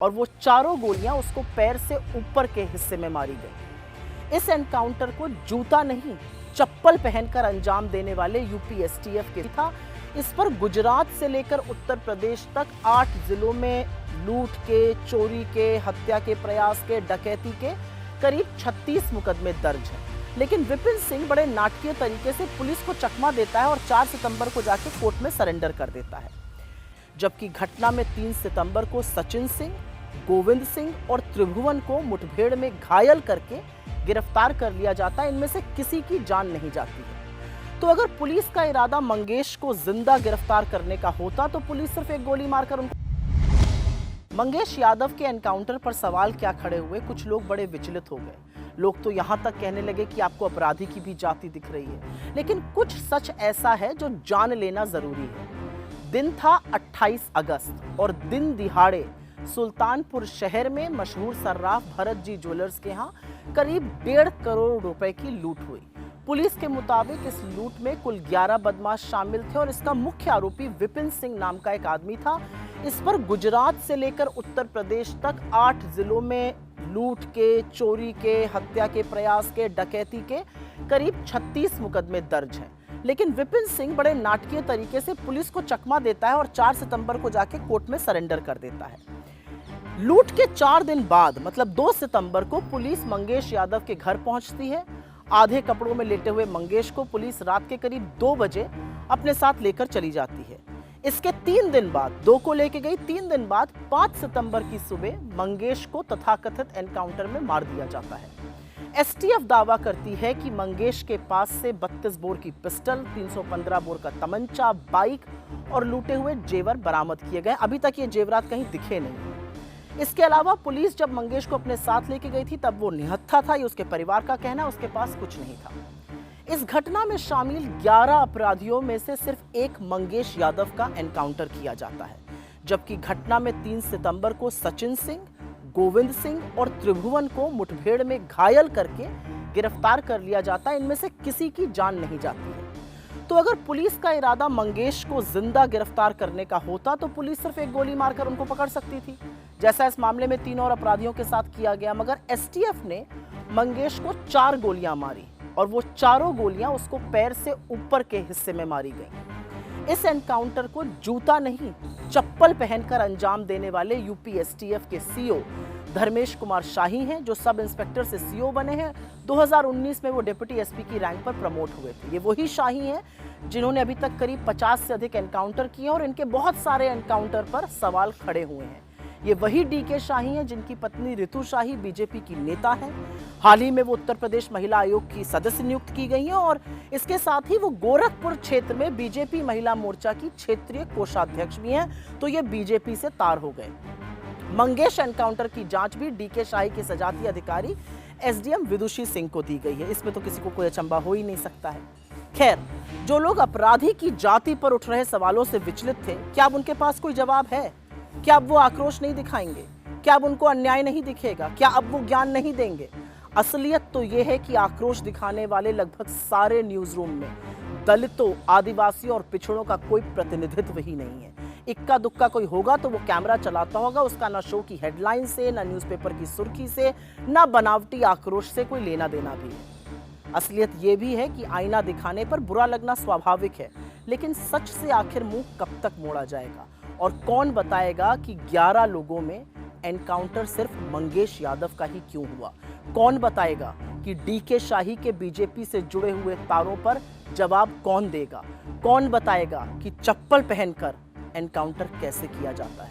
और वो चारों गोलियां उसको पैर से ऊपर के हिस्से में मारी गई। इस एनकाउंटर को जूता नहीं, चप्पल पहनकर अंजाम देने वाले यूपी एसटीएफ के था। इस पर गुजरात से लेकर उत्तर प्रदेश तक 8 जिलों में लूट के, चोरी के, हत्या के प्रयास के, डकैती के करीब 36 मुकदमे दर्ज हैं। लेकिन विपिन सिंह बड़े नाटकीय तरीके से पुलिस को चकमा देता है और 4 सितंबर को जाके कोर्ट में सरेंडर कर देता है। जबकि घटना में 3 सितंबर को सचिन सिंह, गोविंद सिंह और त्रिभुवन को मुठभेड़ में घायल करके गिरफ्तार कर लिया जाता है। इनमें से किसी की जान नहीं जाती है। तो अगर पुलिस का इरादा मंगेश को जिंदा गिरफ्तार करने का होता तो पुलिस सिर्फ एक गोली मारकर उनको। मंगेश यादव के एनकाउंटर पर सवाल क्या खड़े हुए, कुछ लोग बड़े विचलित हो गए। लोग तो यहां तक कहने लगे कि आपको अपराधी की भी जाति दिख रही है। लेकिन कुछ सच ऐसा है जो जान लेना जरूरी है। दिन था 28 अगस्त और दिन दिहाड़े सुल्तानपुर शहर में मशहूर सर्राफ भरत जी ज्वेलर्स के यहाँ करीब 1.5 करोड़ रुपए की लूट हुई। पुलिस के मुताबिक इस लूट में कुल 11 बदमाश शामिल थे और इसका मुख्य आरोपी विपिन सिंह नाम का एक आदमी था। इस पर गुजरात से लेकर उत्तर प्रदेश तक 8 जिलों में लूट के, चोरी के, हत्या के प्रयास के, डकैती के करीब 36 मुकदमे दर्ज हैं। लेकिन विपिन सिंह बड़े नाटकीय तरीके से पुलिस को चकमा देता है और 4 सितंबर को जाके कोर्ट में सरेंडर कर देता है। लूट के 4 दिन बाद मतलब 2 सितंबर को पुलिस मंगेश यादव के घर पहुंचती है। आधे कपड़ों में लेटे हुए मंगेश को पुलिस रात के करीब 2 बजे अपने साथ लेकर चली जाती है। इसके 3 दिन बाद 2 को लेके गई। 3 दिन बाद 5 सितंबर की सुबह मंगेश को तथाकथित एनकाउंटर में मार दिया जाता है। एसटीएफ दावा करती है कि मंगेश के पास से 32 बोर की पिस्टल, 315 बोर का तमंचा, बाइक और लूटे हुए जेवर बरामद किए गए। अभी तक ये जेवरात कहीं दिखे नहीं। इसके अलावा पुलिस जब मंगेश को अपने साथ लेके गई थी तब वो निहत्था था, ये उसके परिवार का कहना, उसके पास कुछ नहीं था। इस घटना में शामिल 11 अपराधियों में से सिर्फ एक मंगेश यादव का एनकाउंटर किया जाता है। जबकि घटना में 3 सितंबर को सचिन सिंह, गोविंद सिंह और त्रिभुवन को मुठभेड़ में घायल करके गिरफ्तार कर लिया जाता है। इनमें से किसी की जान नहीं जाती है। तो अगर पुलिस का इरादा मंगेश को जिंदा गिरफ्तार करने का होता तो पुलिस सिर्फ एक गोली मारकर उनको पकड़ सकती थी, जैसा इस मामले में 3 और अपराधियों के साथ किया गया। मगर एसटीएफ ने मंगेश को 4 गोलियां मारी और वो चारों गोलियां उसको पैर से ऊपर के हिस्से में मारी गई। इस एनकाउंटर को जूता नहीं, चप्पल पहनकर अंजाम देने वाले यूपी एसटीएफ के सीओ धर्मेश कुमार शाही हैं, जो सब इंस्पेक्टर से सीओ बने हैं। 2019 में वो डिप्टी एसपी की रैंक पर प्रमोट हुए थे। ये वही शाही हैं जिन्होंने अभी तक करीब 50 से अधिक एनकाउंटर किए और इनके बहुत सारे एनकाउंटर पर सवाल खड़े हुए हैं। ये वही डीके शाही हैं जिनकी पत्नी रितु शाही बीजेपी की नेता हैं। हाल ही में वो उत्तर प्रदेश महिला आयोग की सदस्य नियुक्त की गई हैं और इसके साथ ही वो गोरखपुर क्षेत्र में बीजेपी महिला मोर्चा की क्षेत्रीय कोषाध्यक्ष भी हैं। तो ये बीजेपी से तार हो गए। मंगेश एनकाउंटर की जांच भी डीके शाही के सजाती अधिकारी एसडीएम विदुषी सिंह को दी गई है। इसमें तो किसी को कोई अचंभा हो ही नहीं सकता है। खैर, जो लोग अपराधी की जाति पर उठ रहे सवालों से विचलित थे, क्या अब उनके पास कोई जवाब है? क्या अब वो आक्रोश नहीं दिखाएंगे? क्या अब उनको अन्याय नहीं दिखेगा? क्या अब वो ज्ञान नहीं देंगे? असलियत तो ये है कि आक्रोश दिखाने वाले लगभग सारे न्यूज रूम में दलितों, आदिवासियों और पिछड़ों का कोई प्रतिनिधित्व ही नहीं है। इक्का दुक्का कोई होगा तो वो कैमरा चलाता होगा, उसका ना शो की हेडलाइन से, ना न्यूज़पेपर की सुर्खी से, ना बनावटी आक्रोश से कोई लेना देना भी है। असलियत ये भी है कि आईना दिखाने पर बुरा लगना स्वाभाविक है, लेकिन सच से आखिर मुंह कब तक मोड़ा जाएगा? और कौन बताएगा कि 11 लोगों में एनकाउंटर सिर्फ मंगेश यादव का ही क्यों हुआ? कौन बताएगा कि डीके शाही के बीजेपी से जुड़े हुए तारों पर जवाब कौन देगा? कौन बताएगा कि चप्पल पहनकर एनकाउंटर कैसे किया जाता है?